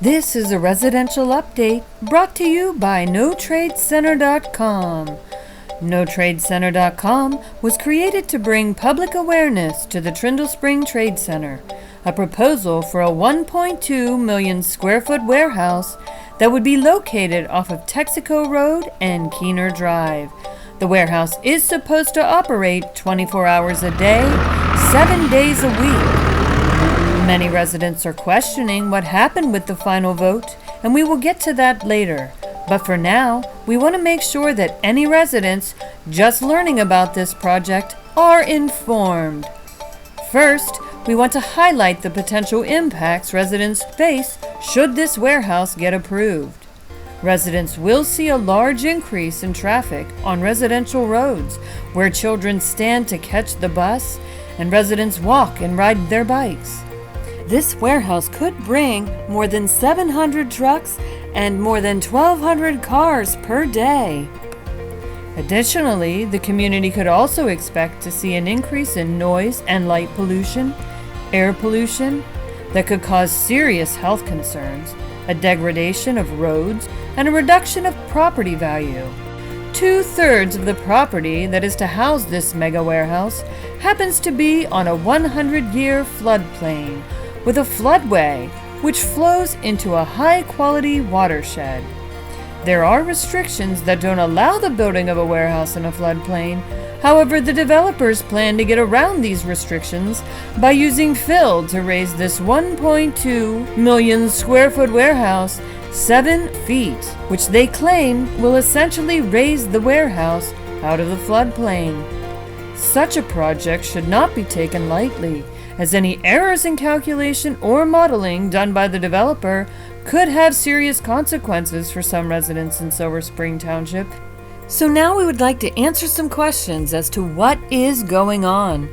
This is a residential update brought to you by NoTradeCenter.com. NoTradeCenter.com was created to bring public awareness to the Trindle Spring Trade Center, a proposal for a 1.2 million square foot warehouse that would be located off of Texaco Road and Keener Drive. The warehouse is supposed to operate 24 hours a day, 7 days a week. Many residents are questioning what happened with the final vote, and we will get to that later. But for now, we want to make sure that any residents just learning about this project are informed. First, we want to highlight the potential impacts residents face should this warehouse get approved. Residents will see a large increase in traffic on residential roads where children stand to catch the bus and residents walk and ride their bikes. This warehouse could bring more than 700 trucks and more than 1,200 cars per day. Additionally, the community could also expect to see an increase in noise and light pollution, air pollution that could cause serious health concerns, a degradation of roads, and a reduction of property value. 2/3 of the property that is to house this mega warehouse happens to be on a 100-year floodplain with a floodway which flows into a high-quality watershed. There are restrictions that don't allow the building of a warehouse in a floodplain. However, the developers plan to get around these restrictions by using fill to raise this 1.2 million square foot warehouse 7 feet, which they claim will essentially raise the warehouse out of the floodplain. Such a project should not be taken lightly, as any errors in calculation or modeling done by the developer could have serious consequences for some residents in Silver Spring Township. So now we would like to answer some questions as to what is going on.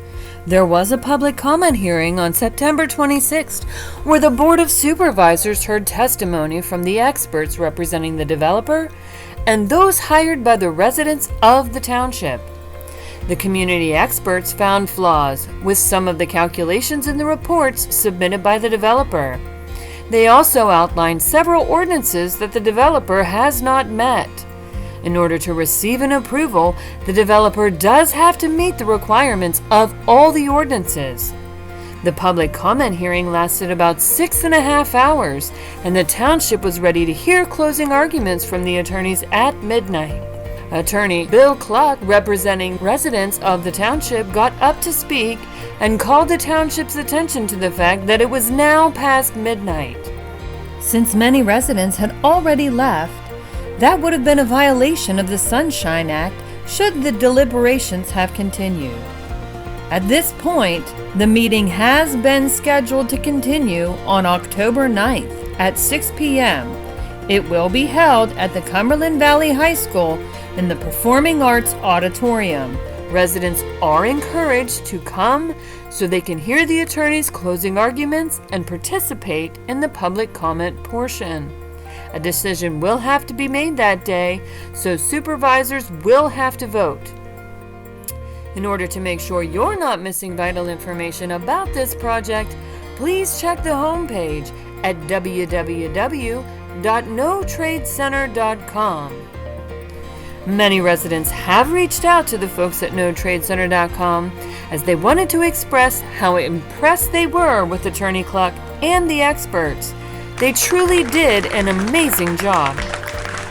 There was a public comment hearing on September 26th where the Board of Supervisors heard testimony from the experts representing the developer and those hired by the residents of the township. The community experts found flaws with some of the calculations in the reports submitted by the developer. They also outlined several ordinances that the developer has not met. In order to receive an approval, the developer does have to meet the requirements of all the ordinances. The public comment hearing lasted about 6.5 hours, and the township was ready to hear closing arguments from the attorneys at midnight. Attorney Bill Cluck, representing residents of the township, got up to speak and called the township's attention to the fact that it was now past midnight. Since many residents had already left, that would have been a violation of the Sunshine Act should the deliberations have continued. At this point, the meeting has been scheduled to continue on October 9th at 6 p.m. It will be held at the Cumberland Valley High School in the Performing Arts Auditorium. Residents are encouraged to come so they can hear the attorney's closing arguments and participate in the public comment portion. A decision will have to be made that day, so supervisors will have to vote. In order to make sure you're not missing vital information about this project, please check the homepage at www.notradecenter.com. Many residents have reached out to the folks at NoTradeCenter.com as they wanted to express how impressed they were with Attorney Cluck and the experts. They truly did an amazing job.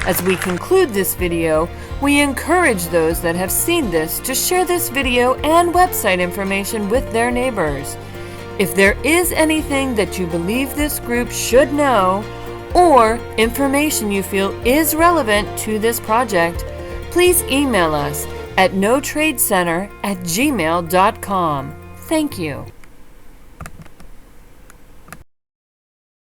As we conclude this video, we encourage those that have seen this to share this video and website information with their neighbors. If there is anything that you believe this group should know, or information you feel is relevant to this project, please email us at notradecenter@gmail.com. Thank you.